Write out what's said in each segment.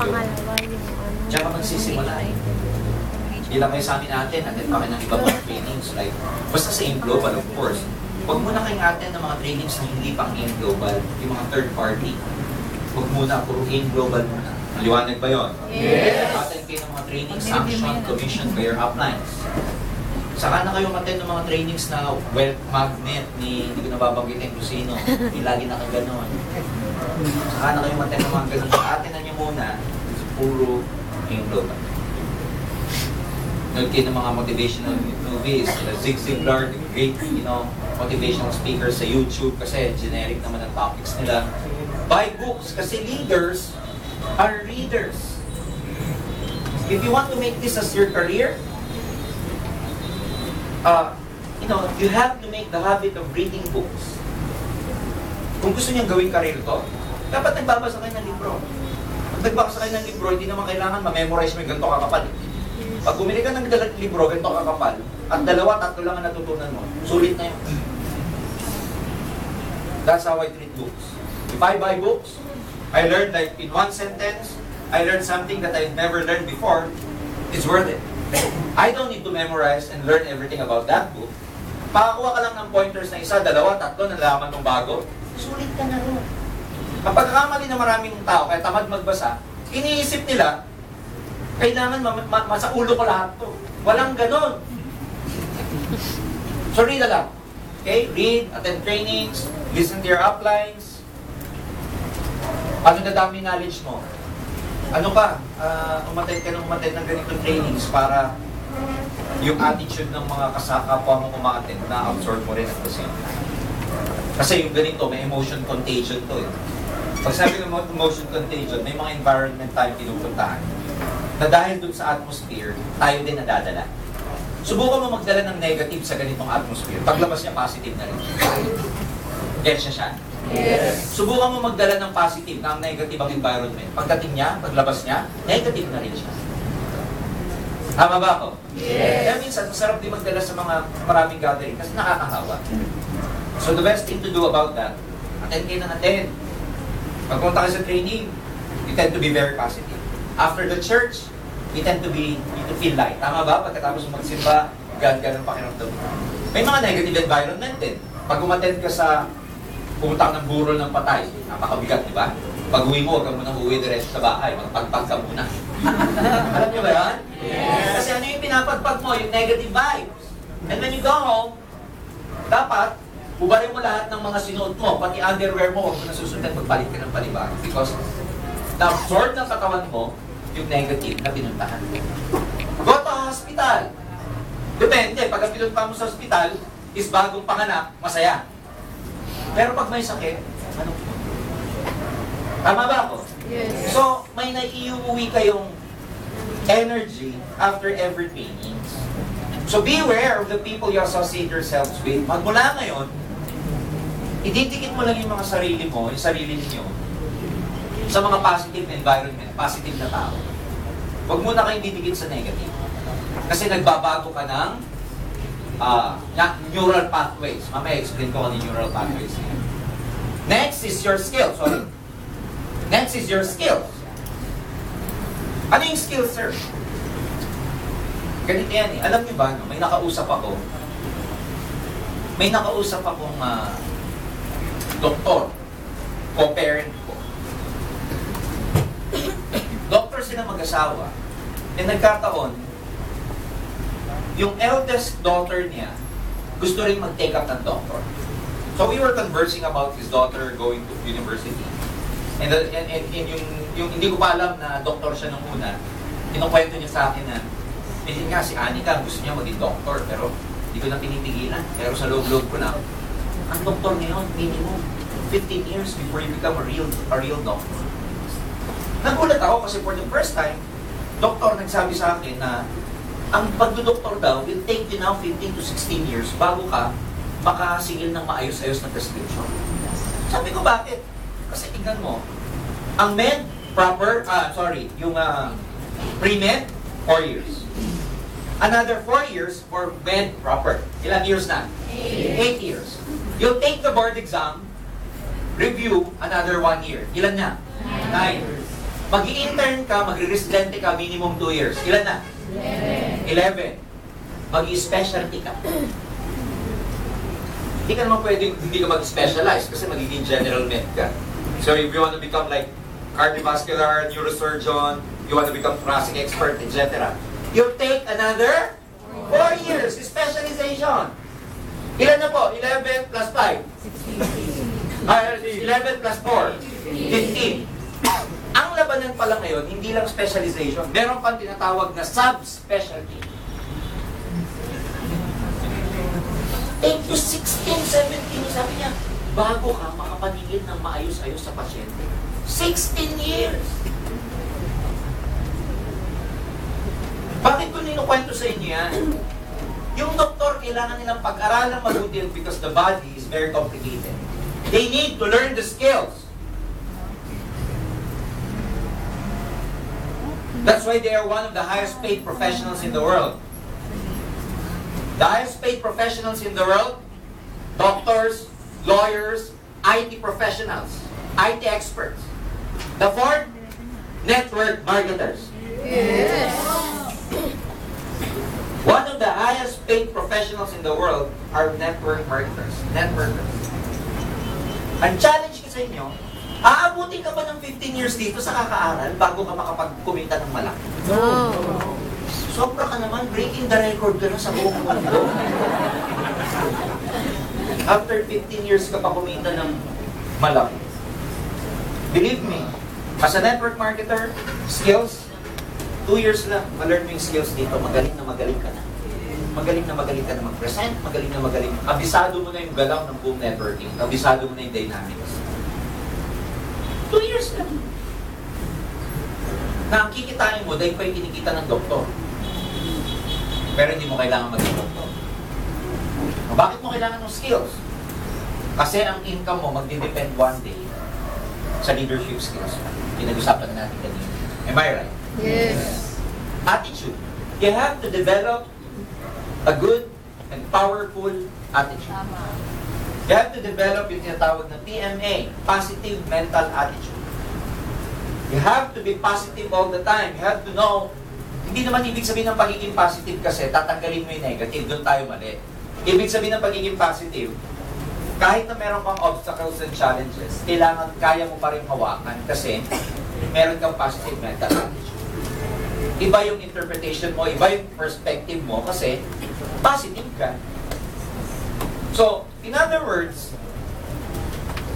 pangalawa yung ano. Diyan ka magsisimula. Bilang kayo sa amin natin, attend pa kayo ng iba mga trainings. Like, basta sa AIM Global, of course. Huwag muna kayong attend ng mga trainings na hindi pang AIM Global, yung mga third party. Huwag muna, puro AIM Global muna. Maliwanag ba yun? Yes. Attend kayo ng mga trainings, sanctioned, commissioned by your uplines. Saka na kayo attend ng mga trainings na wealth magnet ni, hindi ko nababanggitin kung sino, yung lagi nakaganon. Saka na kayo attend ng mga ganon. Attend na nyo muna, puro AIM Global. Nag kayo ng mga motivational movies, Zig Ziglar, the great, motivational speakers sa YouTube kasi generic naman ang topics nila. Buy books kasi leaders are readers. If you want to make this as your career, you have to make the habit of reading books. Kung gusto niyang gawing career to, dapat nagbabasa kayo ng libro. Pag nagbabasa kayo ng libro, hindi naman kailangan ma-memorize mo yung ganito kakapal. Pag bumili ka ng libro, ganito kakapal, at dalawa, tatlo lang ang natutunan mo, sulit na yun. That's how I treat books. If I buy books, I learned like in one sentence, I learned something that I've never learned before. It's worth it. I don't need to memorize and learn everything about that book. Pakakuha ka lang ng pointers na isa, dalawa, tatlo, nalaman mong bago, sulit ka na rin. Kapag kamali na maraming tao, kaya tamad magbasa, iniisip nila, kailangan masa ulo ko lahat to. Walang ganon. So read a lot. Okay? Read, attend trainings, listen to your uplines. Ano na dami knowledge mo? Ano ka? Umattend ka ng ganitong trainings para yung attitude ng mga kapwa mo umaattend, na-absorb mo rin at the same time. Kasi yung ganito, may emotion contagion to eh. Pag sabi ng emotion contagion, may mga environment tayong pinupuntahan na dahil dun sa atmosphere, tayo din nadadala. Subukan mo magdala ng negative sa ganitong atmosphere. Paglabas niya, positive na rin. Yes siya. Yes. Subukan mo magdala ng positive, ng negative ang environment. Pagdating niya, paglabas niya, negative na rin siya. Tama ba ako? Yes. Kaya minsan, masarap din magdala sa mga maraming gathering kasi nakakahawa. So the best thing to do about that, attend kayo ng attend. Pagpunta ka sa training, you tend to be very positive. After the church, you tend to feel light. Tama ba? Pagkatapos magsimba, gan-gan ang pakiramdam mo. May mga negative environment din. Pag umattend ka sa pumunta ng burol ng patay, napakabigat, di ba? Pag uwi mo, huwag ka munang uwi diretso sa bahay, magpagpag ka muna. Alam niyo ba yan? Yes. Kasi ano yung pinapagpag mo? Yung negative vibes. And when you go home, dapat, ubarin mo lahat ng mga sinuot mo, pati underwear mo, huwag mo nasusundan, magbalik ka ng palibaran. Because, na-absorb ng katawan mo, yung negative na pinuntahan mo. Go to hospital. Depende, pag ang pinuntahan mo sa hospital, is bagong panganak, masaya. Pero pag may sakit, ano? Tama ba ako? Yes. So, may naiuwi kayong energy after every trainings. So, beware of the people you associate yourselves with. Magmula ngayon, ididikit mo lang yung mga sarili mo, yung sarili ninyo, sa mga positive environment, positive na tao. Huwag muna kayong didikit sa negative. Kasi nagbabago ka ng neural pathways. Mamaya explain ko ano yung neural pathways. Next is your skills. Sorry. Next is your skills. Ano yung skills, sir? Ganito yan eh. Alam niyo ba, no? May nakausap akong doktor, co-parent ko. Doktor sila mag-asawa. E nagkataon, yung eldest daughter niya, gusto rin mag-take up ng doctor. So we were conversing about his daughter going to university. And yung hindi ko pa alam na doktor siya nung una, kinukwento niya sa akin na, nga si Anika gusto niya maging doktor, pero hindi ko na pinipigilan. Pero sa loob-loob ko na, ang doktor ngayon, minimum 15 years before you become a real doctor. Nagulat ako kasi for the first time, doktor nagsabi sa akin na ang pagdodoktor daw will take you now 15 to 16 years bago ka makasingil ng maayos-ayos na prescription. Sabi ko, bakit? Kasi tingnan mo, ang med proper, yung pre-med, 4 years. Another 4 years for med proper. Ilang years na? 8 years. You'll take the board exam, review, another 1 year. Ilan na? 9 years. Mag-i-intern ka, magre-residente ka, minimum 2 years. Ilan na? 11. Mag-i-specialty ka. Hindi ka naman pwedeng hindi ka mag-specialize kasi magiging general med ka. So if you want to become like cardiovascular, neurosurgeon, you want to become thoracic expert, etc. You take another 4 years specialization. Ilan na po? 11 plus 5? 11 plus 4? 15. Ang labanan pala ngayon, hindi lang specialization. Meron pang tinatawag na subspecialty. Take you 16, 17, sabi niya, bago ka makapaningin ng maayos-ayos sa pasyente. 16 years! Bakit ko ninukwento sa inyo yan? Yung doktor, kailangan nilang pag-aralan mabuti because the body is very complicated. They need to learn the skills. That's why they are one of the highest paid professionals in the world. The highest paid professionals in the world, doctors, lawyers, IT professionals, IT experts. The fourth, network marketers. Yes. One of the highest paid professionals in the world are network marketers. Networkers. Ang challenge ko sa inyo, aabutin ka ba ng 15 years dito sa kakaaral bago ka makapag-kumita ng malaki? No. Sobra ka naman, breaking the record ka na sa buong mundo. After 15 years ka pa kumita ng malaki. Believe me, as a network marketer, skills, 2 years lang, ma-learn mo yung skills dito, magaling na magaling ka na. Magaling na magaling ka na mag-present, magaling na magaling. Abisado mo na yung galaw ng boom networking, abisado mo na yung dynamics. 2 years lang. Na ang kikitain mo, dahil pa yung kinikita ng doktor. Pero hindi mo kailangan maging doktor. Bakit mo kailangan ng skills? Kasi ang income mo magdi-depend one day sa leadership skills. Pinag-usapan na natin kanina. Am I right? Yes. Attitude. You have to develop a good and powerful attitude. You have to develop yung tinatawag na PMA, positive mental attitude. You have to be positive all the time. You have to know, hindi naman ibig sabihin ng pagiging positive kasi tatanggalin mo yung negative, doon tayo mali. Ibig sabihin ng pagiging positive, kahit na meron kang obstacles and challenges, kailangan kaya mo pa rin hawakan kasi meron kang positive mental attitude. Iba yung interpretation mo, iba yung perspective mo kasi positive ka. So, in other words,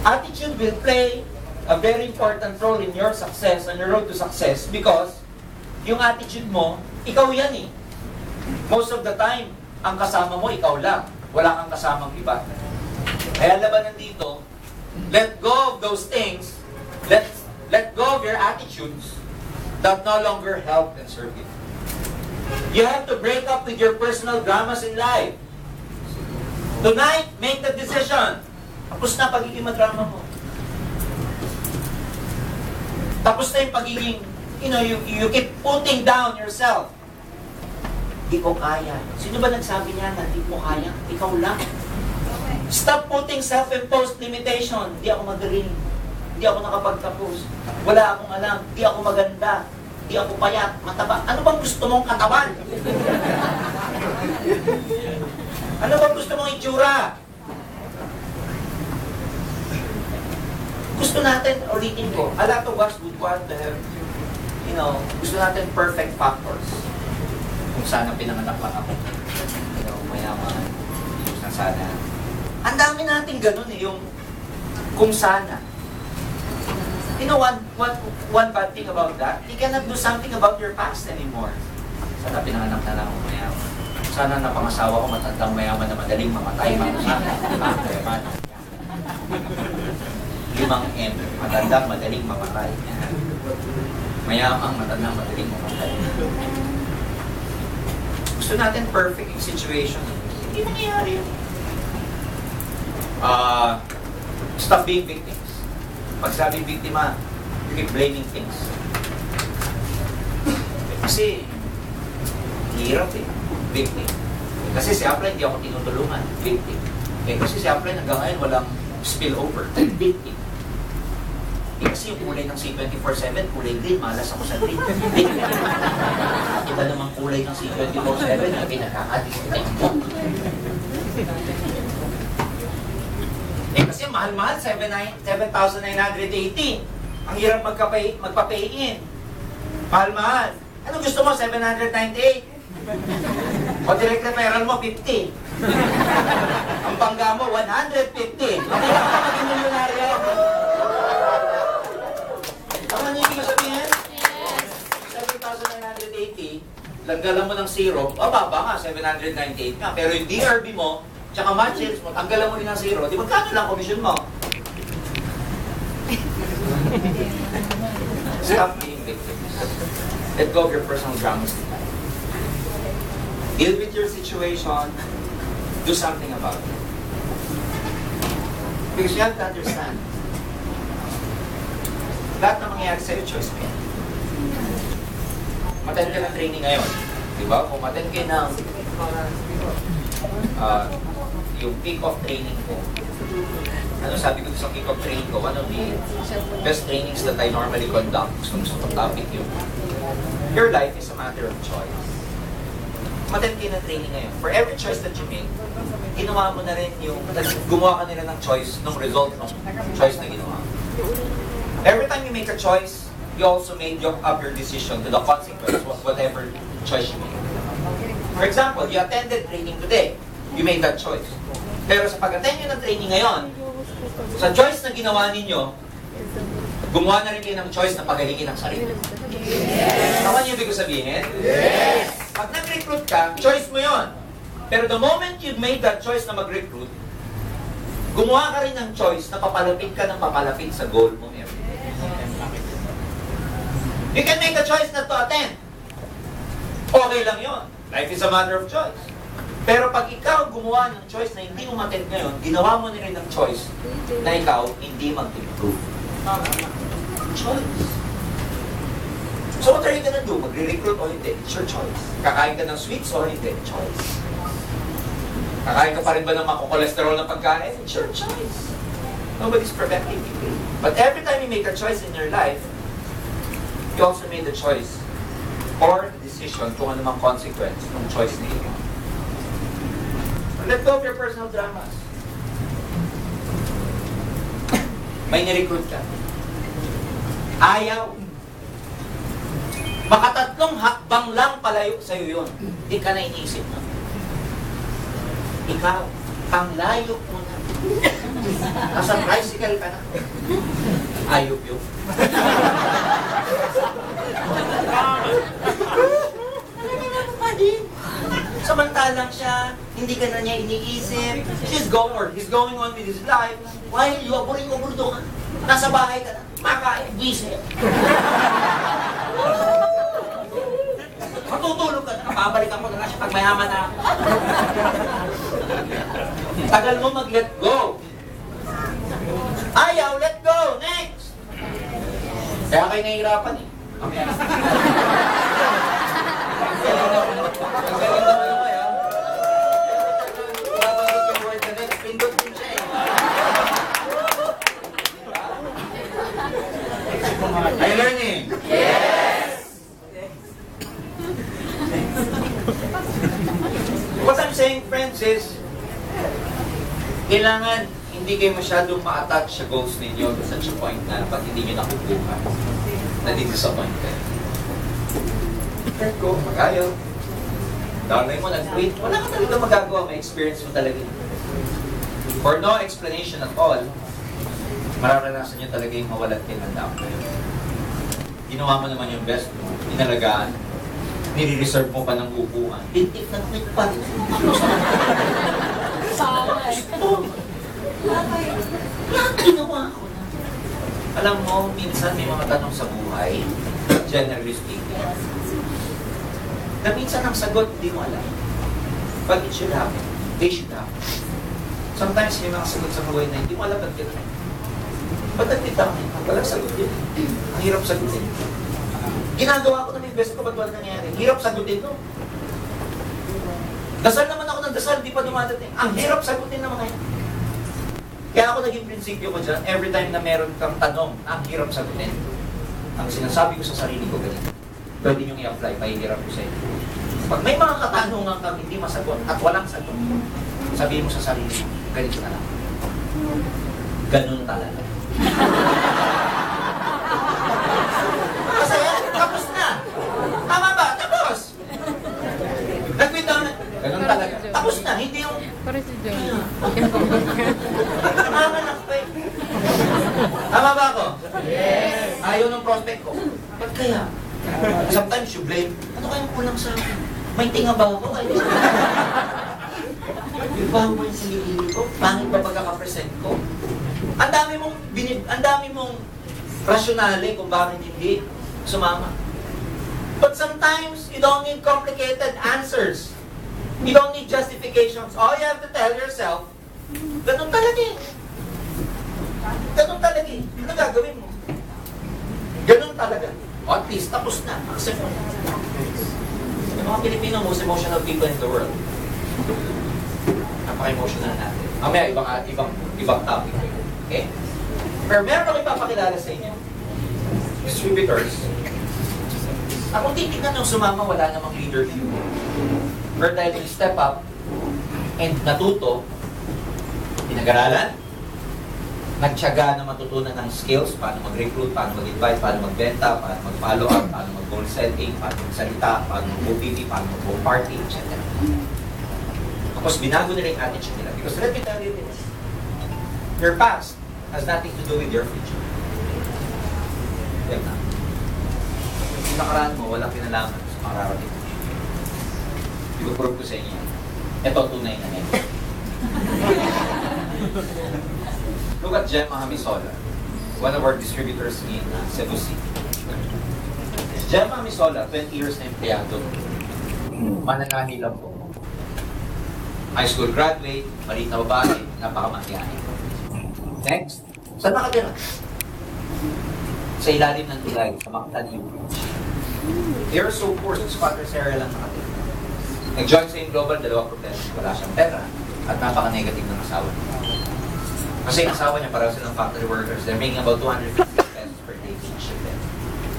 attitude will play a very important role in your success, on your road to success because yung attitude mo, ikaw yan eh. Most of the time, ang kasama mo, ikaw lang. Wala kang kasamang iba. Kaya labanan dito, let go of those things, let go of your attitudes that no longer help and serve you. You have to break up with your personal dramas in life. Tonight, make the decision. Tapos na pagiging madrama mo. Tapos na yung pagiging, you keep putting down yourself. Di ko kaya. Sino ba nagsabi niya na di mo kaya? Ikaw lang. Stop putting self-imposed limitation. Di ako magaling. Di ako nakapagtapos. Wala akong alam. Di ako maganda. Di ako payat. Mataba. Ano bang gusto mong katawan? Ano bang gusto mong itsura? Gusto natin, ulitin ko, a lot of us would want to have, gusto natin perfect factors. Kung sana pinanganak lang ako. Mayaman. Kung sana. Ang dami natin ganun eh, yung kung sana. You know, one bad thing about that, you cannot do something about your past anymore. Sana pinanganak na lang ako mayaman. Sana napangasawa ko matandang mayaman na madaling mamatay. Mayaman. 5M. Matandang madaling mamatay. Mayamang matandang madaling mamatay. Gusto natin perfect yung situation. Hindi nangyayari yun. Stop being victims. Pag sabing biktima, you keep blaming things. Kasi, hirap eh. Victim. Kasi si Apply, hindi ako tinutulungan. Victim. Kasi si Apply hanggang ngayon walang spillover. Victim. Kasi yung kulay ng C24-7, kulay green, malas ako sa green. Iba namang kulay ng C24-7 na pinakaka-disconnect mo. Kasi mahal-mahal, 7,980. Ang hirap magpa-pay-in. Mahal-mahal. Ano gusto mo, 798? O direct referral mo, 50. Ang bangga mo, 150. Ang hirap ka maging milyonaryo. Tama niyo yung sabihin? 7,980, langgalan mo ng zero, baba nga, 798 nga. Pero yung DRB mo, tsaka matches mo, tanggalan mo rin ng zero, di magkano lang commission mo? Stop being victims. Let go of your personal dramas. Deal with your situation, do something about it. Because you have to understand, lahat na mangyayari sa'yo, choice mo yan. Maten ka ng training ngayon. Di ba? Kung maten ka ng yung kick-off training ko, ano sabi ko sa kick-off training ko, one of the best trainings that I normally conduct, gusto kong topic yung your life is a matter of choice. Maten ka ng training ngayon. For every choice that you make, ginawa mo na rin yung, gumawa ka nila ng choice, ng result ng choice na ginawa. Every time you make a choice, you also made up your decision to the consequence of whatever choice you make. For example, you attended training today. You made that choice. Pero sa pag-attend nyo ng training ngayon, sa choice na ginawa ninyo, gumawa na rin kayo ng choice na pagalingin ang sarili. Tama niyo ibig ko sabihin? Yes! Pag nag-recruit ka, choice mo yon. Pero the moment you made that choice na mag-recruit, gumawa ka rin ng choice na papalapit ka ng papalapit sa goal mo. You can make a choice not to attend. Okay lang yon. Life is a matter of choice. Pero pag ikaw gumawa ng choice na hindi umattend ngayon, ginawa mo na rin ng choice na ikaw hindi mag-improve. Choice. So what are you gonna do? Magre-recruit o hindi? It's your choice. Kakain ka ng sweets o hindi? Choice. Kakain ka pa rin ba ng makokolesterol na pagkain? It's your choice. Nobody's preventing you. But every time you make a choice in your life, you also made the choice or the decision kung ano mang consequence ng choice na iyo. Let go of your personal dramas. May nirecruit ka. Ayaw. Makatatlong hakbang lang palayo sa'yo yun. Hindi ka na iniisip mo. Ikaw, ang layo mo na. Nasa tricycle ka na. Ayop yun. Samantalang siya, hindi ka na niya iniisip. He's going on with his life. While you, aburi-aburi doon, nasa bahay ka na, makain, busy. Matutulog ka na, babalikan ko na nga siya pag mayaman na. Tagal mo mag-let go. Ayaw, let go. Next. Kaya kayo nahihirapan eh. Okay. Are you learning? Yes! What I'm saying, friends, is kailangan hindi kayo masyadong ma-attach sa goals ninyo to such a point na pag hindi nyo nakukuha, nadi-disappoint kayo. Let go, mag-ayaw. Dahil mo nag-quit, wala ka talaga magagawa, may experience mo talaga. For no explanation at all, mararanasan nyo talaga yung mawalat kayo ng dami. Ginawa mo naman yung best mo, inalagaan, nire-reserve mo pa ng upuan. Tintik na quit pa rin. Lahat ginawa ko na. Alam mo, minsan may mga tanong sa buhay, generally speaking, na minsan ang sagot, hindi mo alam. But it should happen. They should happen. Sometimes may mga sagot sa buhay na hindi mo alam ba't gano'n. Ba't nagtitang? Walang sagot yun. Ang hirap sagutin. Ginagawa ko na may best ko, ba't wala nangyari? Hirap sagutin no? Dasal naman ako ng dasal, di pa dumadating. Ang hirap sagutin na mga yan. Kaya ako naging prinsipyo ko dyan, every time na meron kang tanong, ang hirap sagutin. Ang sinasabi ko sa sarili ko ganito, pwede nyo i-apply, mahihirap ko sa inyo. Pag may mga katanungan kang hindi masagot at walang sagot, sabihin mo sa sarili mo, ganito na lang. Ganun talaga. Kasi, tapos na. Tama ba? Tapos. Nag-withdraw na. Ganun talaga. Tapos na. Hindi yung... Para si John. Nanganganak pa eh. Tama ba ako? Yes. Ayaw ng prospect ko. Ba't kaya? Sometimes you blame, ano kayang kulang sa akin? May tinga ba ako? Yung ba mo yung sinilili ko? Pangit ba pagkakapresent ko? Ang dami mong rasyonale kung bakit hindi sumama. But sometimes, you don't need complicated answers. You don't need justifications. All you have to tell yourself, ganun talaga eh. Ganun talaga eh. Ano gagawin mo? Ganun talaga. O at least, tapos na. Accept mo. Yung mga Pilipino, most emotional people in the world. Napaka-emotional natin. Mamaya, ibang topic. Okay? Pero meron ako ipapakilala sa inyo. Distributors. Kung titignan yung sumama, wala namang leader view. Pero dahil yung step up and natuto, pinag-aralan, nagtiyaga na matutunan ng skills, paano mag-recruit, paano mag-invite, paano magbenta, paano mag-follow up, paano mag-goal setting, paano magsalita, paano mag-OPT, paano mag-go party, etc. Tapos binago nila yung attitude nila. Because let me tell you this, your past has nothing to do with your future. Yan na. Yung nakaraan mo, walang kinalaman sa mararating. I-prove ko sa inyo. Ito, tunay na nito. Look at Gemma Hamisola, one of our distributors in Cebu City. Gemma Hamisola, 20 years na empleyado. Mananani lang po. High school graduate, maliit na babae, napakamahiyain. Next, saan nakatira? Sa ilalim ng tulay, sa Mactan Bridge. They are so poor, sa squatters area lang nakatira. Nag-join sa Global, dalawang problema. Wala siyang pera at napaka-negative ng asawa niya. Kasi yung asawa niya, parang silang factory workers, they're making about 250 pesos per day each of them.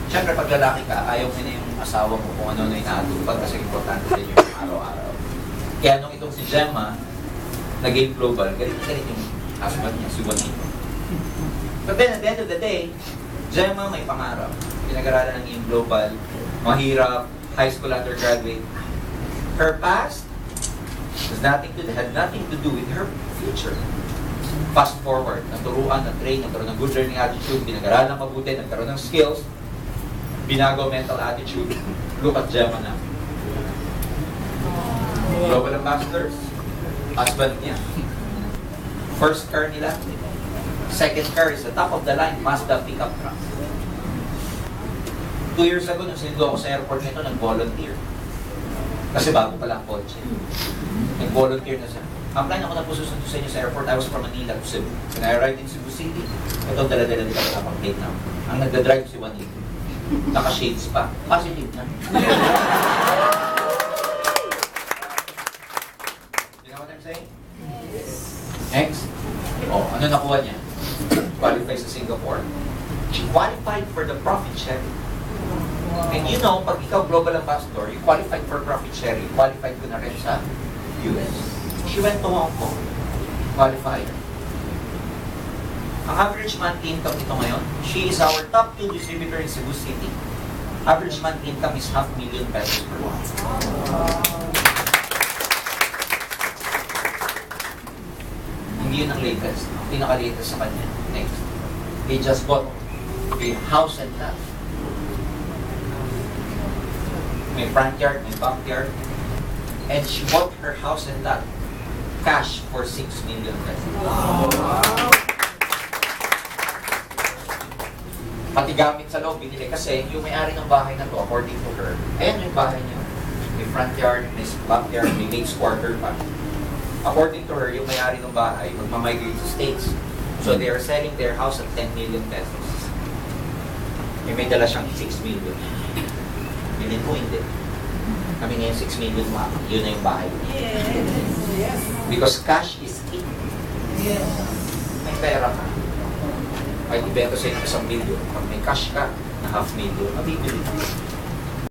Siyempre, pag lalaki ka, ayaw mo na yung asawa mo kung ano na inaatupag kasi importante din yung araw-araw. Kaya nung itong si Gemma, nag-game global, galit yung husband niya, si Juanito. But then, at the end of the day, Gemma may pangarap. Pinag-aralan ng game global, mahirap, high school undergraduate. Her past had nothing to do with her future. Fast forward, naturuan, na-train, nagkaroon ng good learning attitude, pinag-aralan ng mabuti, nagkaroon ng skills, binago mental attitude. Look at Gemma na. Global ambassadors, husband niya. First car nila, second car is the top of the line, Mazda pickup truck. 2 years ago, nung sinundo ako sa airport nito, nag-volunteer. Kasi bago pala ang kotse. Nag-volunteer na siya. Apply ako na po susunod sa inyo sa airport. I was from Manila to Cebu. When I arrived in Cebu City, ito dala-dala nila wala pang plate na. Ang nagda-drive si Juanito. Naka-shades pa. Positive na. You know what I'm saying? Next. Oh, ano nakuha niya? Qualify sa Singapore. She qualified for the profit sharing. And you know, pag ikaw global ambassador, you qualified for profit sharing. Qualified ko na rin sa US. She went to Hong Kong. Qualified. Ang average monthly income nito ngayon, she is our top 2 distributor in Cebu City. Average monthly income is 500,000 pesos per month. Hindi yun ang latest. Ang pinaka-latest sa kanya. Next. They just bought a house and lot. May front yard, may backyard. And she bought her house and lot cash for 6 million pesos. Wow. Pati gamit sa loob, binili kasi yung may-ari ng bahay na to, according to her, ayan yung bahay niya. May front yard, may backyard, may maid's quarter pa. According to her, yung may-ari ng bahay, magmamigrate sa States. So they are selling their house at 10 million pesos. May dala siyang 6 million. Bilhin mo, hindi. Kami ngayon 6 million, yun na yung bahay. Yes. Because cash is king. Yes. may pera ka, kahit ibenta sa'yo ng 1 million, pag may cash ka na 500,000, mabibili.